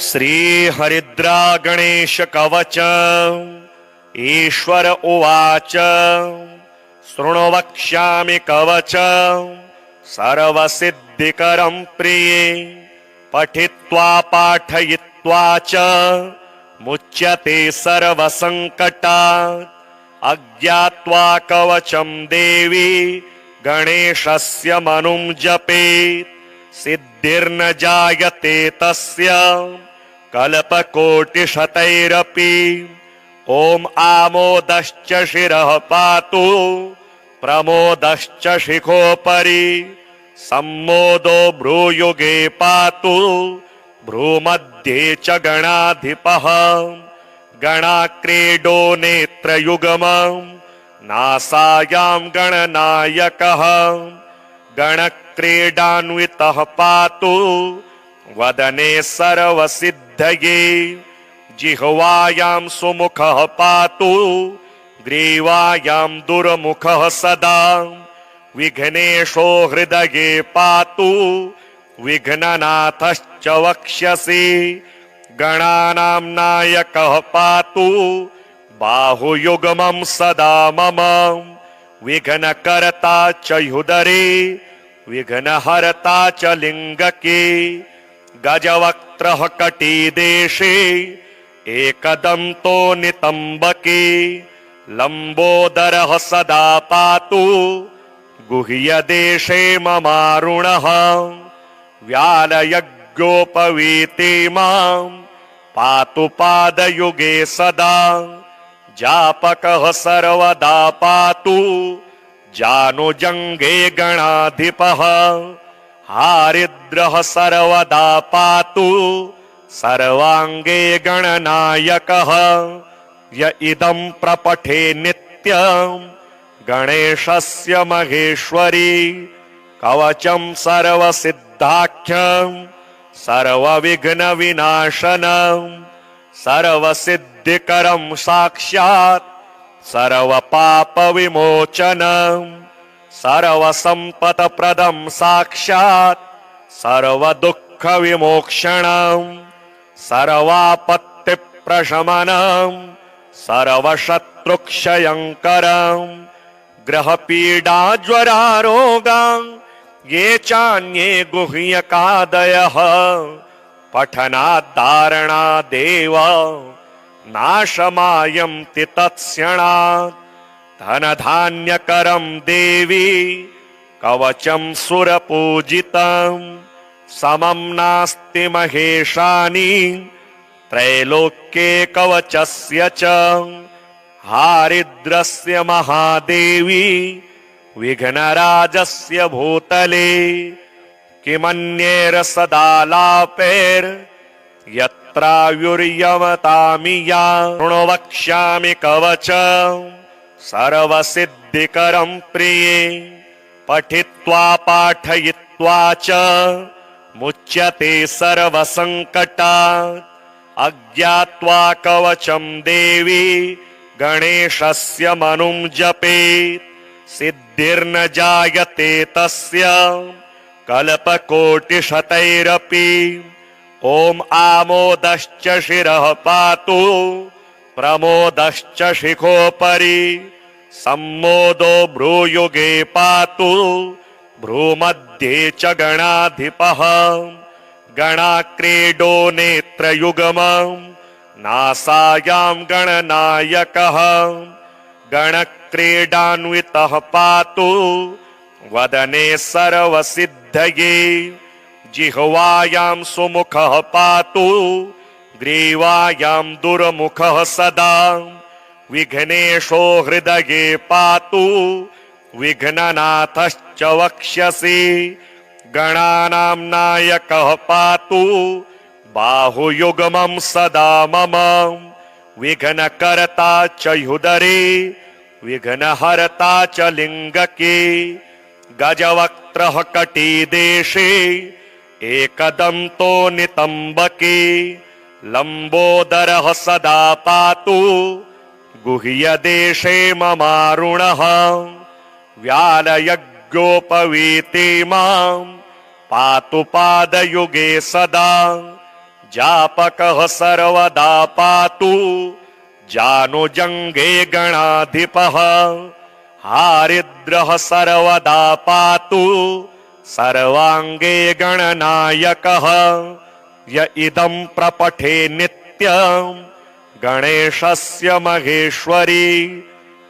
श्रीहरिद्रा गणेश कवच। ईश्वर उवाच शृणु वक्ष्यामि कवच सर्वसिद्धिकरं प्रिये। पठित्वा पाठयित्वा च मुच्यते सर्वसङ्कटात्। अज्ञात्वा कवचं देवी गणेशस्य मनुं जपेत्। सिद्धिर्न जायते तस्य कल्पकोटिशतैरपि। ॐ आमोदश्च शिरः पातु प्रमोदश्च शिखोपरि। सम्मोदो भ्रूयुगे पातु भ्रूमध्ये च गणाधिपः। गणाक्रीडो नेत्रयुगमं नासायां गणनायकः। गणक्रीडान्वितः पातु वदने सर्वसिद्धये। जिह्वायां सुमुखः पातु ग्रीवायां दुर्मुखः सदा। विघ्नेशो हृदये पातु विघ्ननाथश्च वक्ष्यसि। गणानां नायकः पातु बाहुयुग्मं सदा मम। विघ्नकर्ता च ह्युदरे विघ्नहर्ता च लिङ्गके। गजवक्त्रः कटिदेशे एकदन्तो नितम्बके। लम्बोदरः सदा पातु गुह्यदेशे ममारुणः। व्यालयज्ञोपवीते मां पातु पादयुगे सदा। जापकः सर्वदा पातु जानुजङ्गे गणाधिपः। हारिद्रः सर्वदा पातु सर्वाङ्गे गणनायकः। य इदं प्रपठे नित्यं गणेशस्य महेश्वरी। कवचं सर्वसिद्धाख्यं सर्वविघ्नविनाशनं। सर्वसिद्धिकरं साक्षात् सर्वपापविमोचनं। सर्वसम्पत्प्रदं साक्षात् सर्वदुःखविमोक्षणं। सर्वापत्तिप्रशमनं सर्वशत्रुक्षयङ्करं। ग्रहपीडाज्वरारोगा ये चान्ये गुह्यकादयः। पठनाद्धारणादेव नाशमायन्ति तत्क्षणात्। धनधान्यकरं देवी कवचं सुरपूजितं। समं नास्ति महेशानि त्रैलोक्ये कवचस्य च। हारिद्रस्य महादेवी विघ्नराजस्य भूतले। किमन्यैर्सदालापैर्यत्रायुर्यमतामि या। शृणु वक्ष्यामि कवचं सर्वसिद्धिकरं प्रिये। पठित्वा पाठयित्वा च मुच्यते सर्वसङ्कटात्। अज्ञात्वा कवचं देवी गणेशस्य मनुं जपेत्। सिद्धिर्न जायते तस्य कल्पकोटिशतैरपि। ॐ आमोदश्च शिरः पातु प्रमोदश्च शिखोपरि। सम्मोदो भ्रूयुगे पातु भ्रूमध्ये च गणाधिपः। गणाक्रीडो नेत्रयुगमं नासायां गणनायकः। गणक्रीडान्वितः पातु वदने सर्वसिद्धये। जिह्वायां सुमुखः पातु ग्रीवायां दुर्मुखः सदा। विघ्नेशो हृदये पातु विघ्ननाथश्च वक्ष्यसि। गणानां नायकः पातु बाहुयुग्मं सदा मम। विघ्नकर्ता च ह्युदरे विघ्नहर्ता च लिङ्गके। गजवक्त्रः कटिदेशे एकदन्तो नितम्बके। लम्बोदरः सदा पातु गुह्यदेशे ममारुणः। व्यालयज्ञोपवीते मां पातु पादयुगे सदा। जापकः सर्वदा पातु जानुजङ्गे गणाधिपः हारिद्रः सर्वदा पातु सर्वाङ्गे गणनायकः य इदं प्रपठे नित्यं गणेशस्य महेश्वरी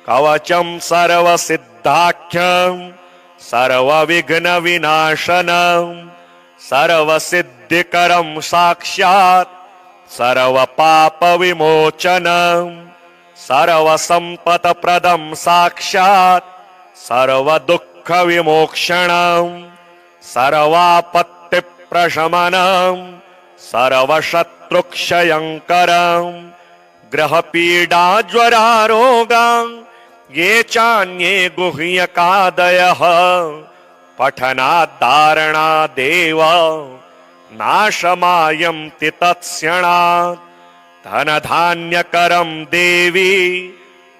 कवचं सर्वसिद्धाख्यं सर्वविघ्नविनाशनं सर्वसिद्धिकरं साक्षात् सर्वपापविमोचनं सर्वसम्पत्प्रदं साक्षात् सर्वदुःखविमोक्षणं सर्वापत्तिप्रशमनं सर्वशत्रुक्षयङ्करं ग्रहपीडाज्वरारोगां ये चान्ये गुह्यकादयः पठनाद्धारणादेव नाशमायन्ति तत्क्षणात् धनधान्यकरं देवी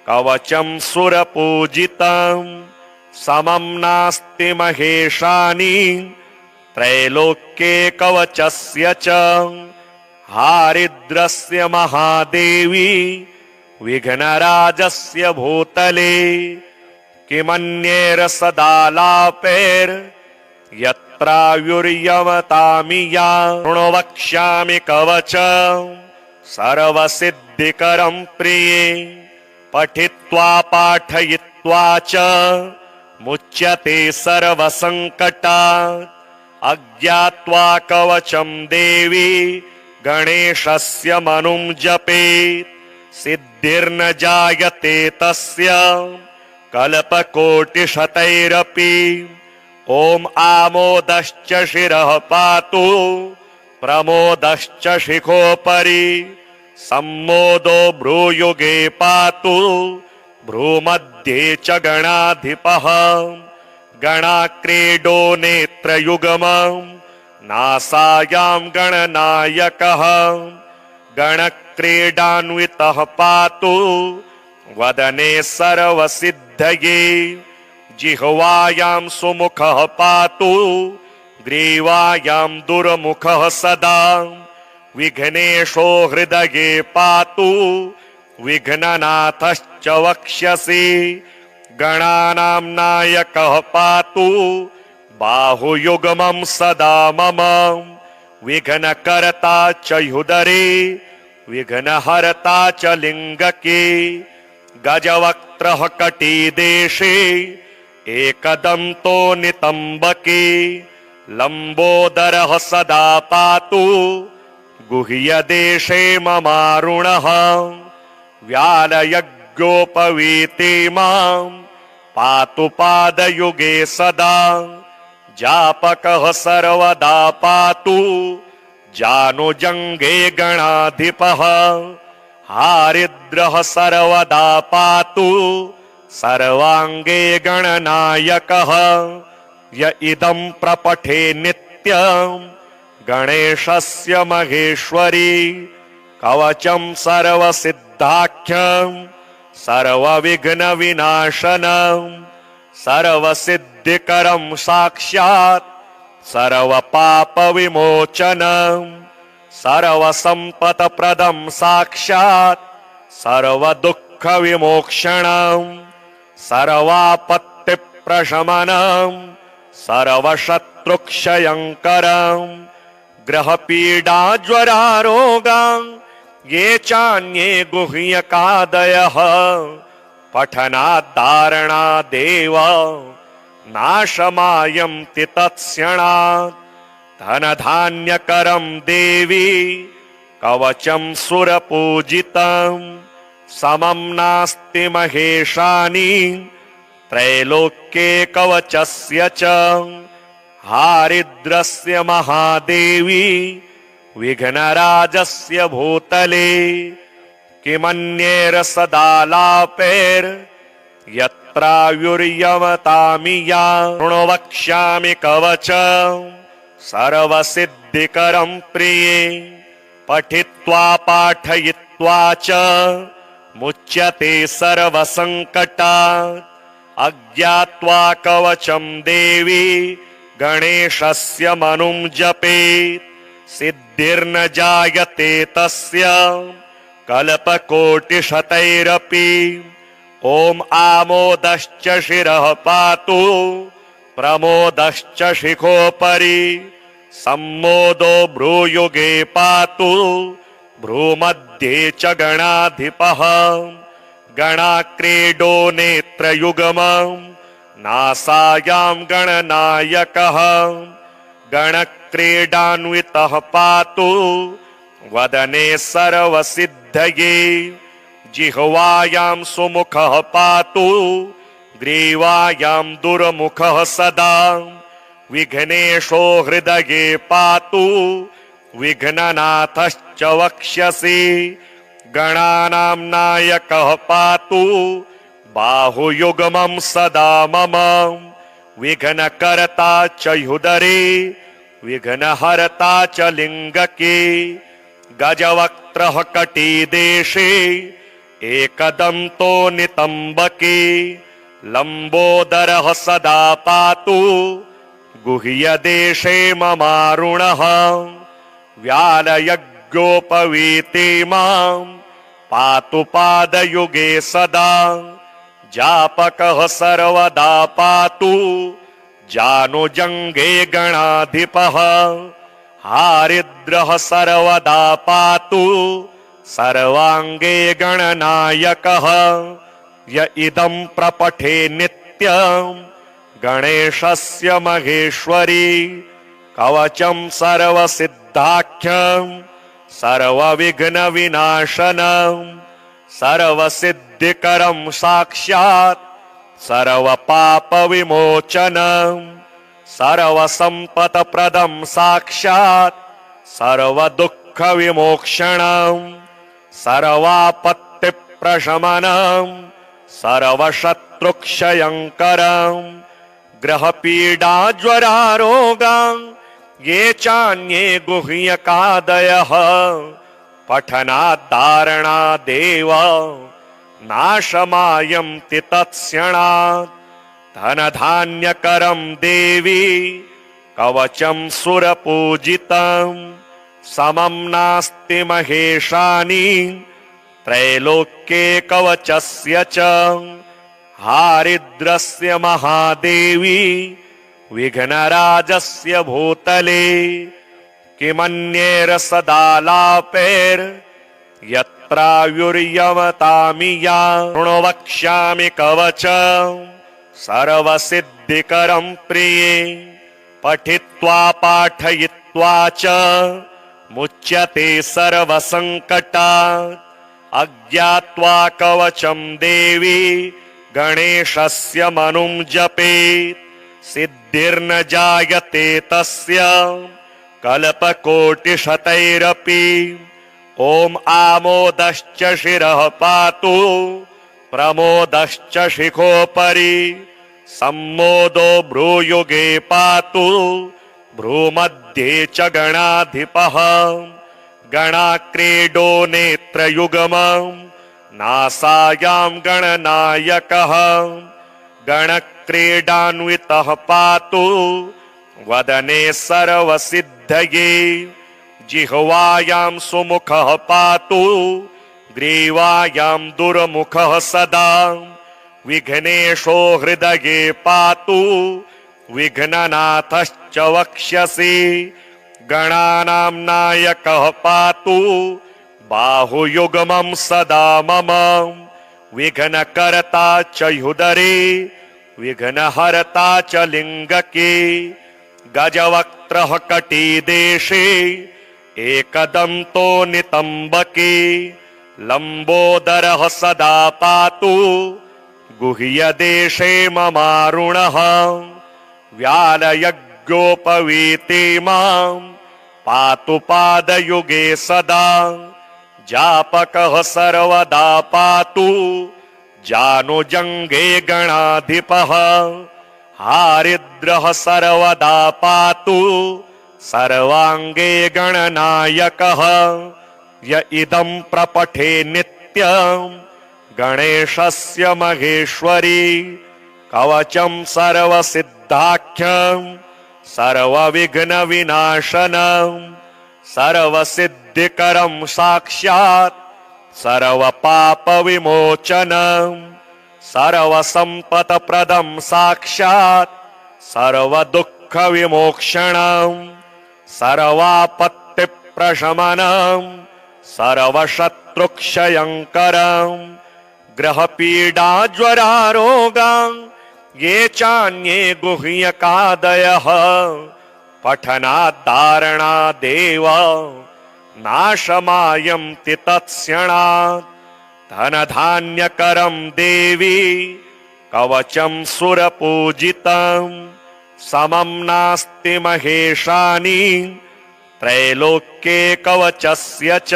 कवचं सुरपूजितं समं नास्ति महेशानि त्रैलोक्ये कवचस्य च हारिद्रस्य महादेवी विघ्नराजस्य भूतले किमन्यैर्सदालापैर्यत्रायुर्यमतामि या शृणु वक्ष्यामि कवचं सर्वसिद्धिकरं प्रिये पठित्वा पाठयित्वा च मुच्यते सर्वसङ्कटात् अज्ञात्वा कवचं देवी गणेशस्य मनुं जपेत् सिद्धिर्न जायते तस्य कल्पकोटिशतैरपि ॐ आमोदश्च शिरः पातु प्रमोदश्च शिखोपरि सम्मोदो भ्रूयुगे पातु भ्रूमध्ये च गणाधिपः गणाक्रीडो नेत्रयुगमं नासायां गणनायकः गणक्रीडान्वितः पातु वदने सर्वसिद्धये जिह्वायां सुमुखः पातु ग्रीवायां दुर्मुखः सदा विघ्नेशो हृदये पातु विघ्ननाथश्च वक्ष्यसि गणानां नायकः पातु बाहुयुग्मं सदा मम विघ्नकर्ता च ह्युदरे विघ्नहर्ता च लिङ्गके गजवक्त्रः कटिदेशे एकदन्तो नितम्बके लम्बोदरः सदा पातु गुह्यदेशे ममारुणः व्यालयज्ञोपवीते मां पातु पादयुगे सदा जापकः सर्वदा पातु जानुजङ्गे गणाधिपः हारिद्रः सर्वदा पातु सर्वाङ्गे गणनायकः य इदं प्रपठे नित्यं गणेशस्य महेश्वरी कवचं सर्वसिद्धाख्यं सर्वविघ्नविनाशनं सर्वसिद्धिकरं साक्षात् सर्वपापविमोचनं सर्वसम्पत्प्रदं साक्षात् सर्वदुःखविमोक्षणं सर्वापत्तिप्रशमनं सर्वशत्रुक्षयङ्करं ग्रहपीडाज्वरारोगां ये चान्ये गुह्यकादयः पठनाद्धारणादेव नाशमायन्ति तत्क्षणात् धनधान्यकरं देवी कवचं सुरपूजितं समं नास्ति महेशानि त्रैलोक्ये कवचस्य च हारिद्रस्य महादेवी विघ्नराजस्य भूतले किमन्यैर्सदालापैर्यत्रायुर्यमतामि या शृणु वक्ष्यामि कवचं सर्वसिद्धिकरं प्रिये पठित्वा पाठयित्वा च मुच्यते सर्वसङ्कटात् अज्ञात्वा कवचं देवी गणेशस्य मनुं जपेत् सिद्धिर्न जायते तस्य कल्पकोटिशतैरपि। ॐ आमोदश्च शिरः पातु प्रमोदश्च शिखोपरि। सम्मोदो भ्रूयुगे पातु भ्रूमध्ये च गणाधिपः। गणाक्रीडो नेत्रयुगमं नासायां गणनायकः। गणक्रीडान्वितः पातु वदने सर्वसिद्धये। जिह्वायां सुमुखः पातु ग्रीवायां दुर्मुखः सदा। विघ्नेशो हृदये पातु विघ्ननाथश्च वक्ष्यसि। गणानां नायकः पातु बाहुयुग्मं सदा मम। विघ्नकर्ता च ह्युदरे विघ्नहर्ता च लिङ्गके। गजवक्त्रः कटिदेशे एकदन्तो नितम्बके। लम्बोदरः सदा पातु गुह्यदेशे ममारुणः। व्यालयज्ञोपवीते मां पातु पादयुगे सदा। जापकः सर्वदा पातु जानुजङ्गे गणाधिपः। हारिद्रः सर्वदा पातु सर्वाङ्गे गणनायकः। य इदं प्रपठे नित्यं गणेशस्य महेश्वरी। कवचं सर्वसिद्धाख्यं सर्वविघ्नविनाशनं। सर्वसिद्धिकरं साक्षात् सर्वपापविमोचनं। सर्वसम्पत्प्रदं साक्षात् सर्वदुःखविमोक्षणं। सर्वापत्तिप्रशमनं सर्वशत्रुक्षयङ्करं। ग्रहपीडाज्वरारोगा ये चान्ये गुह्यकादयः। पठनाद्धारणादेव नाशमायन्ति तत्क्षणात्। धनधान्यकरं देवी कवचं सुरपूजितं। समं नास्ति महेशानि त्रैलोक्ये कवचस्य च। हारिद्रस्य महादेवी विघ्नराजस्य भूतले। किमन्येर सदालापैर्यत्रायुर्यमतामि या। शृणु वक्ष्यामि कवचं सर्वसिद्धिकरं प्रिये। पठित्वा पाठयित्वा च मुच्यते सर्वसङ्कटात्। अज्ञात्वा कवचं देवी गणेशस्य मनुं जपेत्। सिद्धिर्न जायते तस्य कल्पकोटिशतैरपि। ॐ आमोदश्च शिरः पातु प्रमोदश्च शिखोपरि। सम्मोदो भ्रूयुगे पातु भ्रूमध्ये च गणाधिपः। गणाक्रीडो नेत्रयुगमं नासायां गणनायकः। गणक्रीडान्वितः पातु वदने सर्वसिद्धये। जिह्वायां सुमुखः पातु ग्रीवायां दुर्मुखः सदा। विघ्नेशो हृदये पातु विघ्ननाथश्च वक्ष्यसि। गणानां नायकः पातु बाहुयुग्मं सदा मम। विघ्नकर्ता च ह्युदरे विघ्नहर्ता च लिङ्गके। गजवक्त्रः कटिदेशे एकदन्तो नितम्बके। लम्बोदरः सदा पातु गुह्यदेशे ममारुणः। व्यालयज्ञोपवीते मां पातु पादयुगे सदा। जापकः सर्वदा पातु जानुजङ्गे गणाधिपः। हारिद्रः सर्वदा पातु सर्वाङ्गे गणनायकः। य इदं प्रपठे नित्यं गणेशस्य महेश्वरी। कवचं सर्वसिद्धाख्यं सर्वविघ्नविनाशनं। सर्वसिद्धिकरं साक्षात् सर्वपापविमोचनं सर्वसम्पत्प्रदं साक्षात् सर्वदुःखविमोक्षणं सर्वापत्तिप्रशमनं सर्वशत्रुक्षयङ्करं ग्रहपीडाज्वरारोगां ये चान्ये गुह्यकादयः पठनाद्धारणादेव नाशमायन्ति तत्क्षणात् धनधान्यकरं देवी कवचं सुरपूजितं समं नास्ति महेशानि त्रैलोक्ये कवचस्य च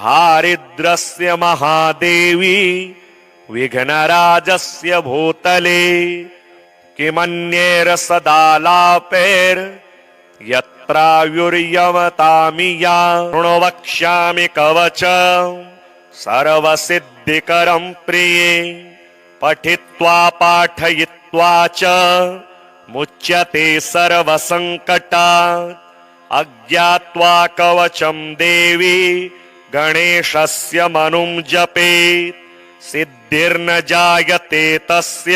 हारिद्रस्य महादेवी विघ्नराजस्य भूतले किमन्यैर्सदालापैर्यत्रायुर्यमतामि या शृणु वक्ष्यामि कवचं सर्वसिद्धिकरं प्रिये पठित्वा पाठयित्वा च मुच्यते सर्वसङ्कटात् अज्ञात्वा कवचं देवी गणेशस्य मनुं जपेत् सिद्धिर्न जायते तस्य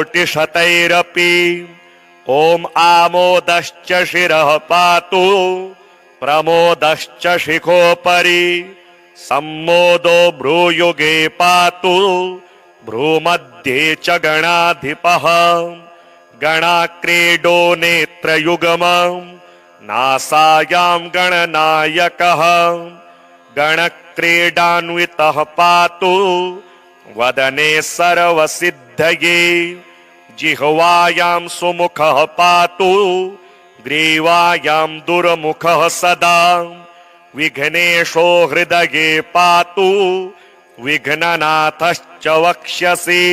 कल्पकोटिशतैरपि ॐ आमोदश्च शिरः पातु प्रमोदश्च शिखोपरि सम्मोदो भ्रूयुगे पातु भ्रूमध्ये च गणाधिपः गणाक्रीडो नेत्रयुगमं नासायां गणनायकः गणक्रीडान्वितः पातु वदने सर्वसिद्धये जिह्वायां सुमुखः पातु ग्रीवायां दुर्मुखः सदा विघ्नेशो हृदये पातु विघ्ननाथश्च वक्ष्यसि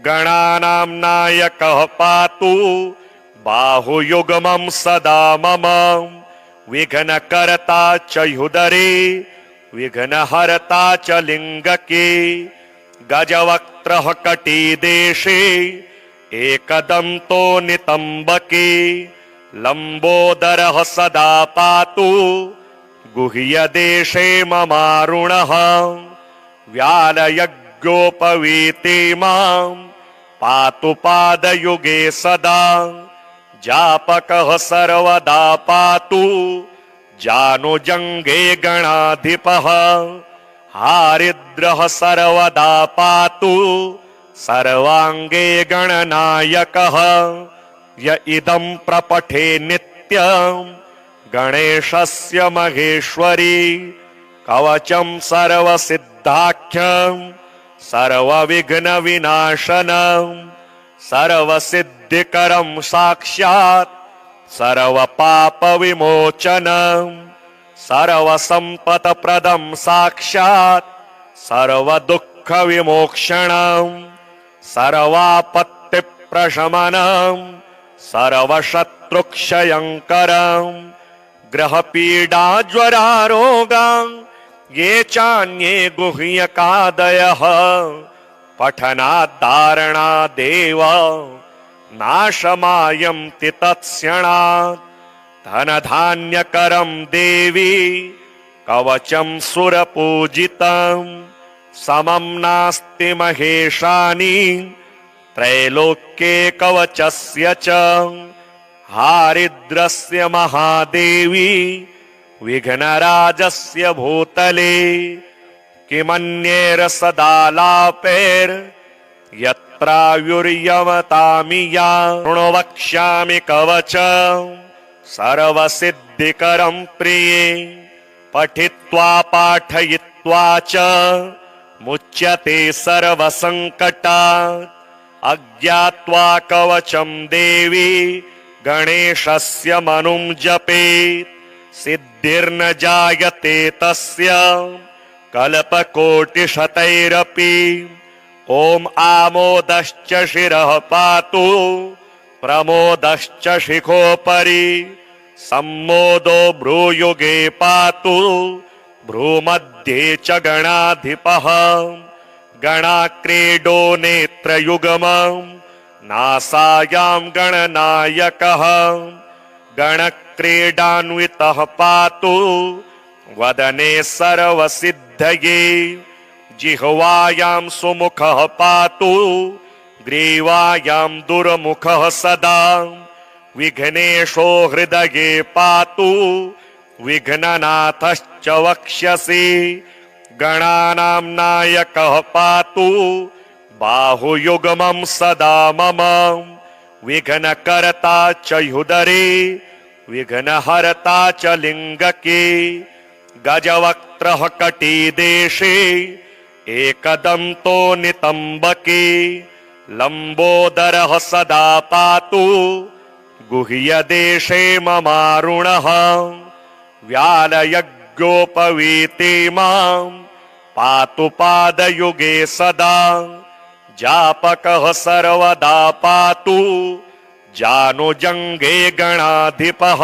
गणानां नायकः पातु बाहुयुग्मं सदा मम विघ्नकर्ता च ह्युदरे विघ्नहर्ता च लिङ्गके गजवक्त्रः कटिदेशे एकदन्तो नितम्बके लम्बोदरः सदा पातु गुह्यदेशे ममारुणः व्यालयज्ञोपवीते मां पातु पादयुगे सदा जापकः सर्वदा पातु जानुजङ्गे गणाधिपः हारिद्रः सर्वदा पातु सर्वाङ्गे गणनायकः य इदं प्रपठे नित्यं गणेशस्य महेश्वरी कवचं सर्वसिद्धाख्यं सर्वविघ्नविनाशनं सर्वसिद्धिकरं साक्षात् सर्वपापविमोचनं सर्वसम्पत्प्रदं साक्षात् सर्वदुःखविमोक्षणं सर्वापत्तिप्रशमनं सर्वशत्रुक्षयङ्करं ग्रहपीडाज्वरारोगां ये चान्ये गुह्यकादयः पठनाद्धारणादेव नाशमायन्ति तत्क्षणात् धनधान्यकरं देवी कवचं सुरपूजितं समं नास्ति महेशानि त्रैलोक्ये कवचस्य च हारिद्रस्य महादेवी विघ्नराजस्य भूतले किमन्यैर्सदालापैर्यत्रायुर्यमतामि या शृणु वक्ष्यामि कवचं सर्वसिद्धिकरं प्रिये पठित्वा पाठयित्वा च मुच्यते सर्वसङ्कटात् अज्ञात्वा कवचं देवी गणेशस्य मनुं जपेत् सिद्धिर्न जायते तस्य कल्पकोटिशतैरपि ॐ आमोदश्च शिरः पातु प्रमोदश्च शिखोपरि सम्मोदो भ्रूयुगे पातु भ्रूमध्ये च गणाधिपः गणाक्रीडो नेत्रयुगमं नासायां गणनायकः गणक्रीडान्वितः पातु वदने सर्वसिद्धये जिह्वायां सुमुखः पातु ग्रीवायां दुर्मुखः सदा विघ्नेशो हृदये पातु विघ्ननाथश्च वक्ष्यसि गणानां नायकः पातु बाहुयुग्मं सदा मम विघ्नकर्ता च ह्युदरे विघ्नहर्ता च लिङ्गके गजवक्त्रः कटिदेशे एकदन्तो नितम्बके लम्बोदरः सदा पातु गुह्यदेशे ममारुणः व्यालयज्ञोपवीते मां पातु पादयुगे सदा जापकः सर्वदा पातु जानुजङ्गे गणाधिपः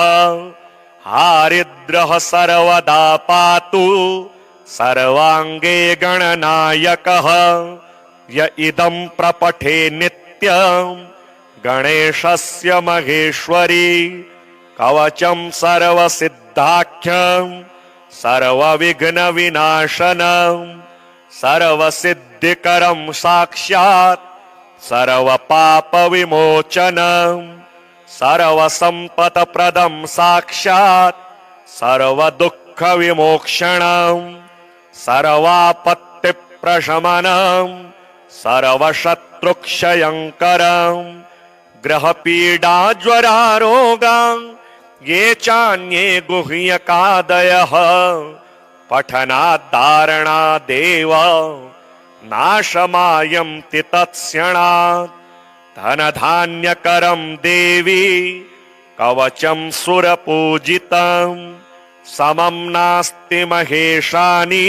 हारिद्रः सर्वदा पातु सर्वाङ्गे गणनायकः य इदं प्रपठे नित्यं गणेशस्य महेश्वरी कवचं सर्वसिद्धाख्यं सर्वविघ्नविनाशनं सर्वसिद्धिकरं साक्षात् सर्वपापविमोचनं सर्वसम्पत्प्रदं साक्षात् सर्वदुःखविमोक्षणं सर्वापत्तिप्रशमनं सर्वशत्रुक्षयङ्करं ग्रहपीडाज्वरारोगां ये चान्ये गुह्यकादयः पठनाद्धारणादेव नाशमायन्ति तत्क्षणात् धनधान्यकरं देवी कवचं सुरपूजितं समं नास्ति महेशानि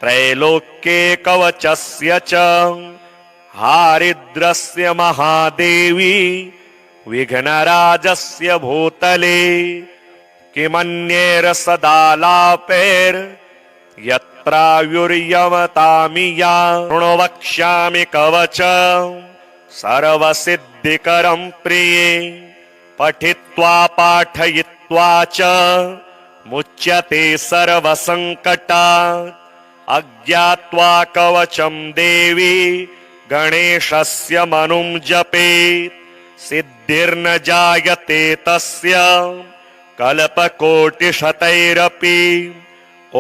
त्रैलोक्ये कवचस्य च हारिद्रस्य महादेवी विघ्नराजस्य भूतले किमन्यैर्सदालापैर्यत्रायुर्यमतामि या शृणु कवचं सर्वसिद्धिकरं प्रिये पठित्वा पाठयित्वा च मुच्यते सर्वसङ्कटात् अज्ञात्वा कवचं देवी गणेशस्य मनुं जपेत् सिद्धिर्न जायते तस्य कल्पकोटिशतैरपि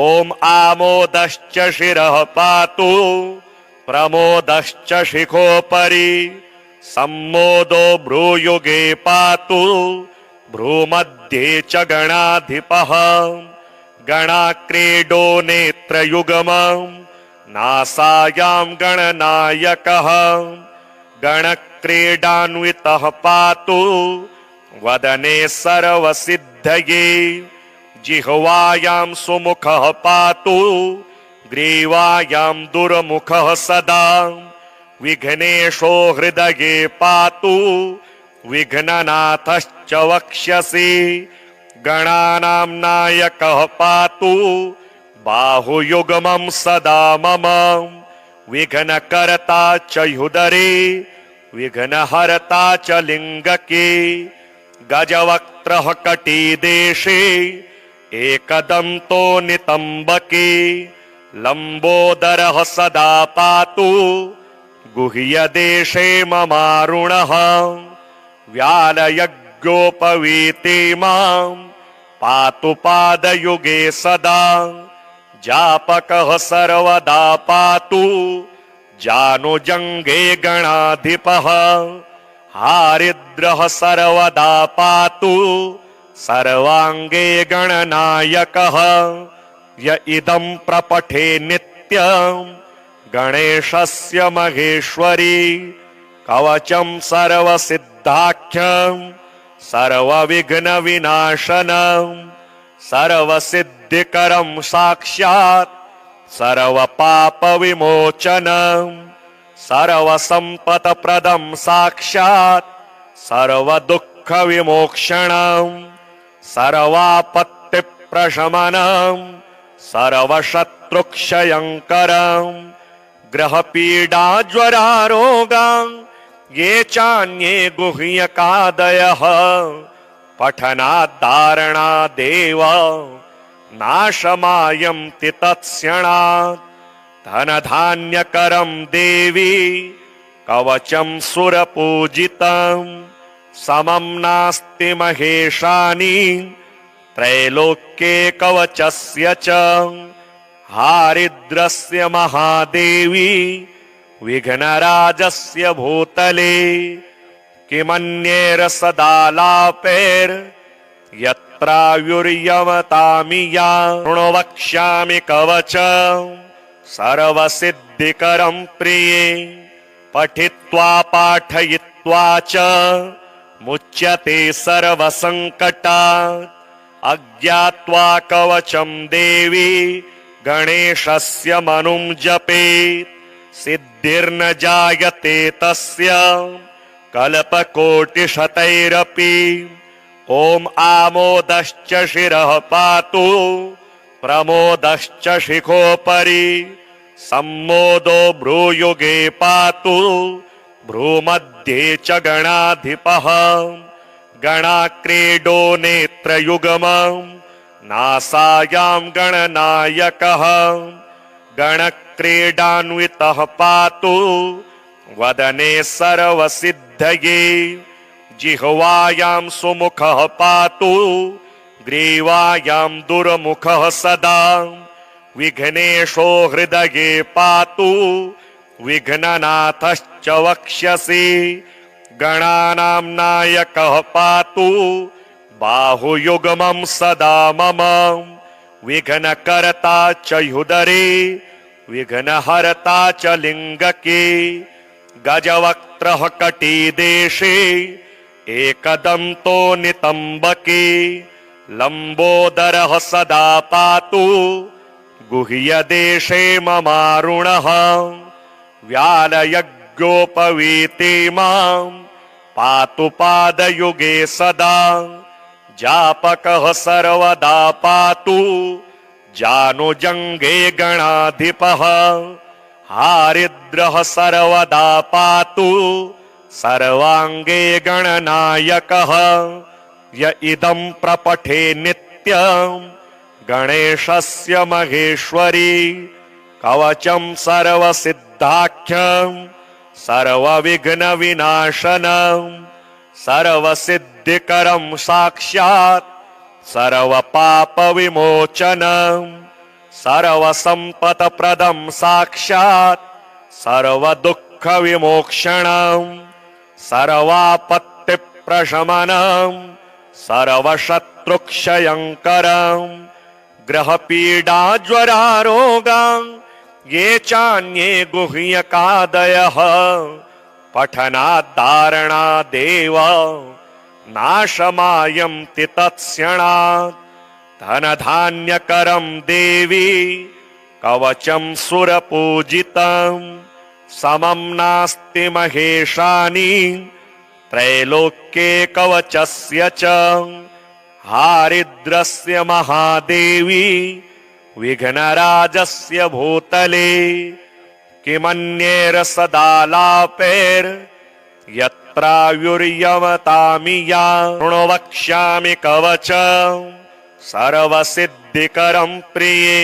ॐ आमोदश्च शिरः पातु प्रमोदश्च शिखोपरि सम्मोदो भ्रूयुगे पातु भ्रूमध्ये च गणाधिपः गणाक्रीडो नेत्रयुगमं नासायां गणनायकः गणक्रीडान्वितः पातु वदने सर्वसिद्धये जिह्वायां सुमुखः पातु ग्रीवायां दुर्मुखः सदा विघ्नेशो हृदये पातु विघ्ननाथश्च वक्ष्यसि गणानां नायकः पातु बाहुयुग्मं सदा मम विघ्नकर्ता च ह्युदरे विघ्नहर्ता च लिङ्गके गजवक्त्रः कटिदेशे एकदन्तो नितम्बके लम्बोदरः सदा पातु गुह्यदेशे ममारुणः व्यालयज्ञोपवीते मां पातु पादयुगे सदा जापकः सर्वदा पातु जानुजङ्गे गणाधिपः हारिद्रः सर्वदा पातु सर्वाङ्गे गणनायकः य इदं प्रपठे नित्यं गणेशस्य महेश्वरी कवचं सर्वसिद्धाख्यं सर्वविघ्नविनाशनं सर्वसिद्धिकरं साक्षात् सर्वपापविमोचनं सर्वसम्पत्प्रदं साक्षात् सर्वदुःखविमोक्षणं सर्वापत्तिप्रशमनं सर्वशत्रुक्षयङ्करं ग्रहपीडाज्वरारोगां ये चान्ये गुह्यकादयः पठनाद्धारणादेव नाशमायन्ति तत्क्षणात् धनधान्यकरं देवी कवचं सुरपूजितं समं नास्ति महेशानि त्रैलोक्ये कवचस्य च हारिद्रस्य महादेवी विघ्नराजस्य भूतले किमन्येर सदालापैर् यत्रायुर्यमतामि या शृणु वक्ष्यामि कवचं सर्वसिद्धिकरं प्रिये पठित्वा पाठयित्वा च मुच्यते सर्वसङ्कटात् अज्ञात्वा कवचं देवी गणेशस्य मनुं जपेत् सिद्धिर्न जायते तस्य कल्पकोटिशतैरपि ॐ आमोदश्च शिरः पातु प्रमोदश्च शिखोपरि सम्मोदो भ्रूयुगे पातु भ्रूमध्ये च गणाधिपः गणाक्रीडो नेत्रयुगमं नासायां गणनायकः गणक्रीडान्वितः पातु वदने सर्वसिद्धये जिह्वायां सुमुखः पातु ग्रीवायां दुर्मुखः सदा विघ्नेशो हृदये पातु विघ्ननाथश्च वक्ष्यसि गणानां नायकः पातु बाहुयुग्मं सदा मम विघ्नकर्ता च ह्युदरे विघ्नहर्ता च लिङ्गके गजवक्त्रः कटिदेशे एकदन्तो नितम्बके लम्बोदरः सदा पातु गुह्यदेशे ममारुणः व्यालयज्ञोपवीते मां पातु पादयुगे सदा जापकः सर्वदा पातु जानुजङ्गे गणाधिपः हारिद्रः सर्वदा पातु सर्वाङ्गे गणनायकः य इदं प्रपठे नित्यं गणेशस्य महेश्वरी कवचं सर्वसिद्धाख्यं सर्वविघ्नविनाशनं सर्वसिद्धिकरं साक्षात् सर्वपापविमोचनं सर्वसम्पत्प्रदं साक्षात् सर्वदुःखविमोक्षणं सर्वापत्तिप्रशमनं सर्वशत्रुक्षयङ्करं ग्रहपीडाज्वरारोगां ये चान्ये गुह्यकादयः पठनाद्धारणादेव नाशमायन्ति तत्क्षणात् धनधान्यकरं देवी कवचं सुरपूजितं समं नास्ति महेशानि त्रैलोक्ये कवचस्य च हारिद्रस्य महादेवी विघ्नराजस्य भूतले किमन्येर सदालापैर् यत्रायुर्यमतामि या शृणु वक्ष्यामि कवचं सर्वसिद्धिकरं प्रिये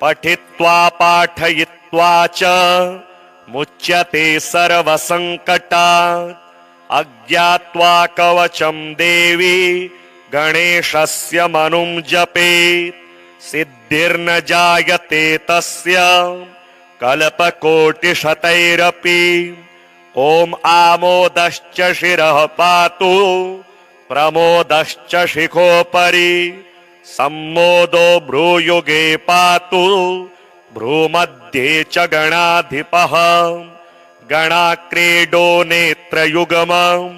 पठित्वा पाठयित्वा च मुच्यते सर्वसङ्कटात् अज्ञात्वा कवचं देवी गणेशस्य मनुं जपेत् सिद्धिर्न जायते तस्य कल्पकोटिशतैरपि ॐ आमोदश्च शिरः पातु प्रमोदश्च शिखोपरि सम्मोदो भ्रूयुगे पातु भ्रूमध्ये च गणाधिपः गणाक्रीडो नेत्रयुगमं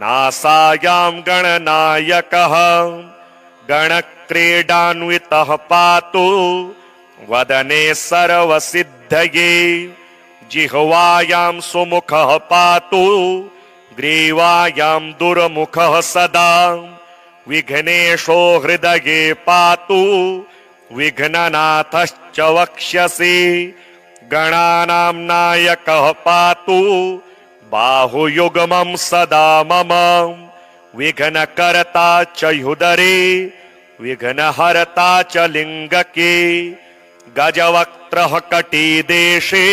नासायां गणनायकः गणक्रीडान्वितः पातु वदने सर्वसिद्धये जिह्वायां सुमुखः पातु ग्रीवायां दुर्मुखः सदा विघ्नेशो हृदये पातु विघ्ननाथश्च वक्ष्यसि गणानां नायकः पातु बाहुयुग्मं सदा मम विघ्नकर्ता च ह्युदरे विघ्नहर्ता च लिङ्गके गजवक्त्रः कटिदेशे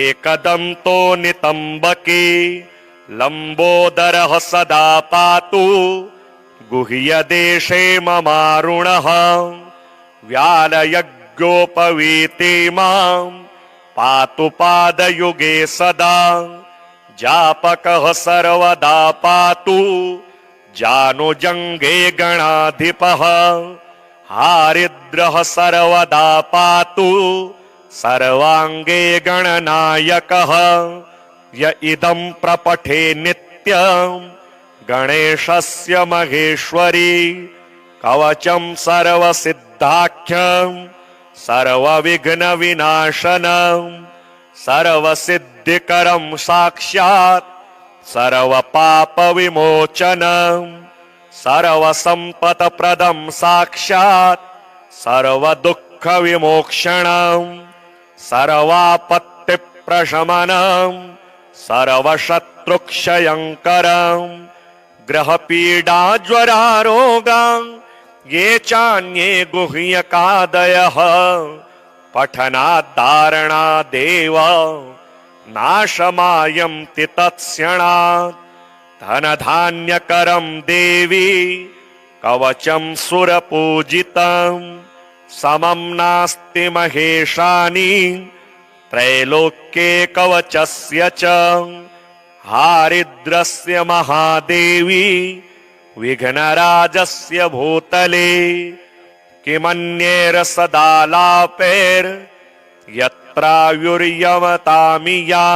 एकदन्तो नितम्बके लम्बोदरः सदा पातु गुह्यदेशे ममारुणः व्यालयज्ञोपवीते मां पातु पादयुगे सदा जापकः सर्वदा पातु जानुजङ्गे गणाधिपः हारिद्रः सर्वदा पातु सर्वाङ्गे गणनायकः य इदं प्रपठे नित्यं गणेशस्य महेश्वरी कवचं सर्वसिद्धाख्यं सर्वविघ्नविनाशनं सर्वसिद्धिकरं साक्षात् सर्वपापविमोचनं सर्वसम्पत्प्रदं साक्षात् सर्वदुःखविमोक्षणं सर्वापत्तिप्रशमनं सर्वशत्रुक्षयङ्करं ग्रहपीडाज्वरारोगा ये चान्ये गुह्यकादयः पठनाद्धारणादेव नाशमायन्ति तत्क्षणात् धनधान्यकरं देवी कवचं सुरपूजितं समं नास्ति महेशानि त्रैलोक्ये कवचस्य च हारिद्रस्य महादेवी विघ्नराजस्य भूतले किमन्येर सदा लापेर् यत्रायुर्यमतामि या।